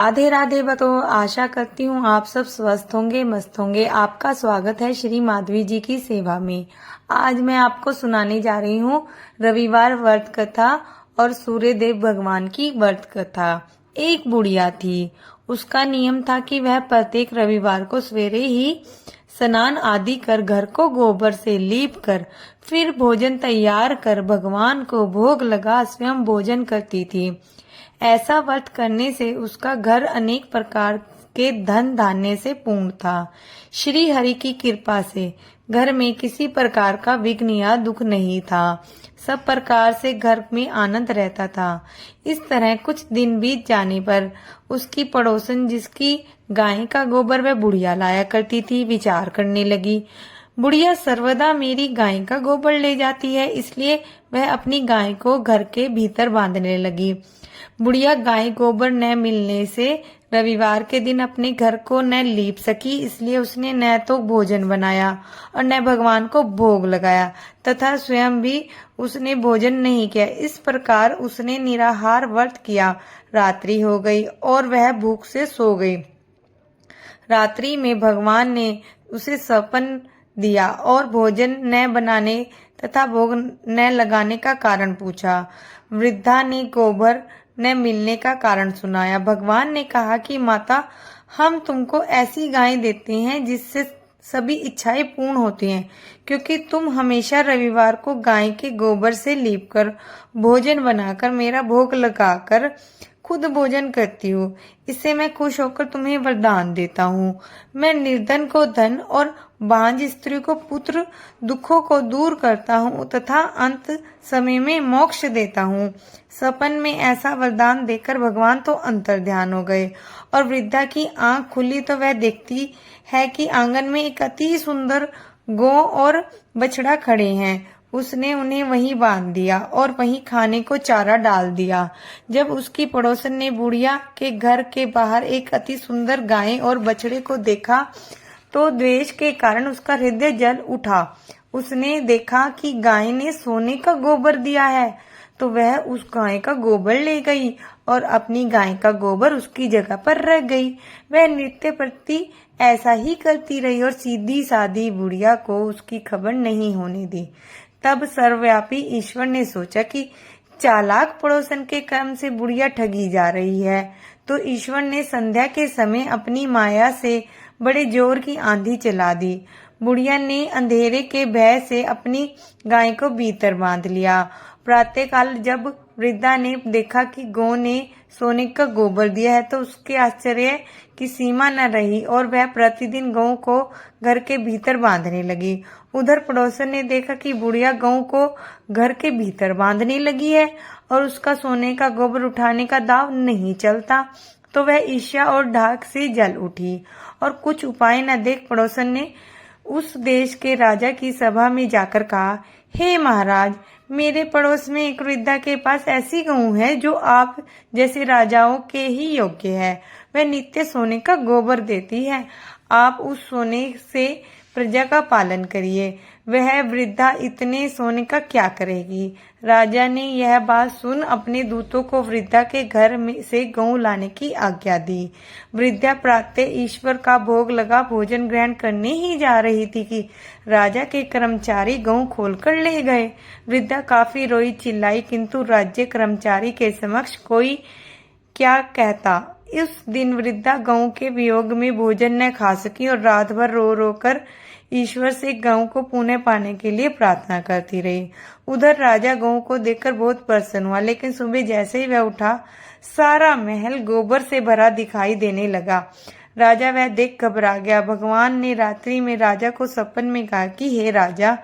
राधे राधे बतो। आशा करती हूँ आप सब स्वस्थ होंगे, मस्त होंगे। आपका स्वागत है श्री माधवी जी की सेवा में। आज मैं आपको सुनाने जा रही हूँ रविवार व्रत कथा और सूर्यदेव भगवान की व्रत कथा। एक बुढ़िया थी। उसका नियम था कि वह प्रत्येक रविवार को सवेरे ही स्नान आदि कर घर को गोबर से लीप कर फिर भोजन तैयार कर भगवान को भोग लगा स्वयं भोजन करती थी। ऐसा व्रत करने से उसका घर अनेक प्रकार के धन धान्य से पूर्ण था। श्री हरि की कृपा से घर में किसी प्रकार का विघ्न या दुख नहीं था। सब प्रकार से घर में आनंद रहता था। इस तरह कुछ दिन बीत जाने पर उसकी पड़ोसन, जिसकी गाय का गोबर वह बुढ़िया लाया करती थी, विचार करने लगी। बुढ़िया सर्वदा मेरी गाय का गोबर ले जाती है, इसलिए वह अपनी गाय को घर के भीतर बांधने लगी। बुढ़िया गाय गोबर न मिलने से रविवार के दिन अपने घर को न लीप सकी, इसलिए उसने न तो भोजन बनाया और न भगवान को भोग लगाया तथा स्वयं भी उसने भोजन नहीं किया। इस प्रकार उसने निराहार व्रत किया। रात्रि हो गई और वह भूख से सो गई। रात्रि में भगवान ने उसे सपन दिया और भोजन न बनाने तथा भोग न लगाने का कारण पूछा। वृद्धा ने गोबर न मिलने का कारण सुनाया। भगवान ने कहा कि माता, हम तुमको ऐसी गाय देते हैं जिससे सभी इच्छाएं पूर्ण होती हैं, क्योंकि तुम हमेशा रविवार को गाय के गोबर से लीपकर भोजन बनाकर मेरा भोग लगाकर खुद भोजन करती हूँ। इससे मैं खुश होकर तुम्हें वरदान देता हूँ। मैं निर्धन को धन और बांझ स्त्री को पुत्र, दुखों को दूर करता हूँ तथा अंत समय में मोक्ष देता हूँ। सपन में ऐसा वरदान देकर भगवान तो अंतर्ध्यान हो गए और वृद्धा की आंख खुली तो वह देखती है कि आंगन में एक अति सुंदर गौ और बछड़ा खड़े हैं। उसने उन्हें वहीं बांध दिया और वहीं खाने को चारा डाल दिया। जब उसकी पड़ोसन ने बुढ़िया के घर के बाहर एक अति सुंदर गाय और बछड़े को देखा तो द्वेष के कारण उसका हृदय जल उठा। उसने देखा कि गाय ने सोने का गोबर दिया है, तो वह उस गाय का गोबर ले गई और अपनी गाय का गोबर उसकी जगह पर रख गई। वह नित्य प्रति ऐसा ही करती रही और सीधी सादी बुढ़िया को उसकी खबर नहीं होने दी। तब सर्वव्यापी ईश्वर ने सोचा कि चालाक पड़ोसन के कर्म से बुढ़िया ठगी जा रही है, तो ईश्वर ने संध्या के समय अपनी माया से बड़े जोर की आंधी चला दी। बुढ़िया ने अंधेरे के भय से अपनी गाय को भीतर बांध लिया। प्रातःकाल जब वृद्धा ने देखा कि गौ ने सोने का गोबर दिया है, तो उसके आश्चर्य की सीमा न रही और वह प्रतिदिन गौ को घर के भीतर बांधने लगी। उधर पड़ोसन ने देखा कि बुढ़िया गौ को घर के भीतर बांधने लगी है और उसका सोने का गोबर उठाने का दाव नहीं चलता, तो वह ईर्ष्या और ढाक से जल उठी और कुछ उपाय न देख पड़ोसन ने उस देश के राजा की सभा में जाकर कहा, हे महाराज, मेरे पड़ोस में एक वृद्धा के पास ऐसी गऊ है जो आप जैसे राजाओं के ही योग्य है। वह नित्य सोने का गोबर देती है। आप उस सोने से प्रजा का पालन करिए। वह वृद्धा इतने सोने का क्या करेगी? राजा ने यह बात सुन अपने दूतों को वृद्धा के घर में से गऊ लाने की आज्ञा दी। वृद्धा प्रातः ईश्वर का भोग लगा भोजन ग्रहण करने ही जा रही थी कि राजा के कर्मचारी गऊ खोलकर ले गए। वृद्धा काफी रोई चिल्लाई, किंतु राज्य कर्मचारी के समक्ष कोई क्या कहता। इस दिन वृद्धा गऊ के वियोग में भोजन न खा सकी और रात भर रो रो कर ईश्वर से गऊ को पुनः पाने के लिए प्रार्थना करती रही। उधर राजा गऊ को देखकर बहुत प्रसन्न हुआ, लेकिन सुबह जैसे ही वह उठा, सारा महल गोबर से भरा दिखाई देने लगा। राजा वह देख घबरा गया। भगवान ने रात्रि में राजा को सपन में कहा कि हे राजा,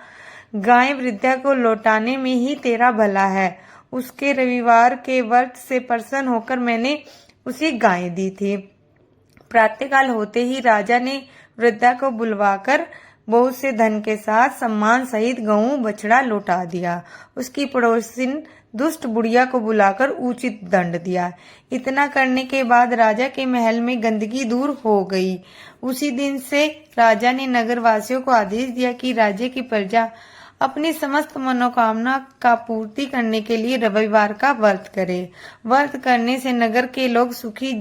गाय वृद्धा को लौटाने में ही तेरा भला है। उसके रविवार के व्रत से प्रसन्न होकर मैंने उसे गाय दी थी। प्रातःकाल होते ही राजा ने वृद्धा को बुलवाकर बहुत से धन के साथ सम्मान सहित गऊ बछड़ा लौटा दिया। उसकी पड़ोसिन दुष्ट बुढ़िया को बुलाकर उचित दंड दिया। इतना करने के बाद राजा के महल में गंदगी दूर हो गई। उसी दिन से राजा ने नगर वासियों को आदेश दिया कि राज्य की प्रजा अपनी समस्त मनोकामना का पूर्ति करने के लिए रविवार का व्रत करे। व्रत करने से नगर के लोग सुखी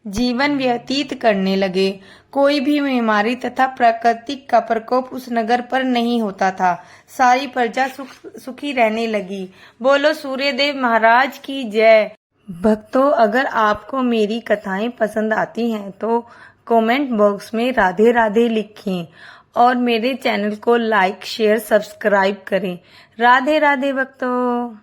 जीवन व्यतीत करने लगे। कोई भी बीमारी तथा प्राकृतिक का प्रकोप उस नगर पर नहीं होता था। सारी प्रजा सुखी रहने लगी। बोलो सूर्यदेव महाराज की जय। भक्तों, अगर आपको मेरी कथाएं पसंद आती हैं तो कमेंट बॉक्स में राधे राधे लिखें और मेरे चैनल को लाइक शेयर सब्सक्राइब करें। राधे राधे भक्तों।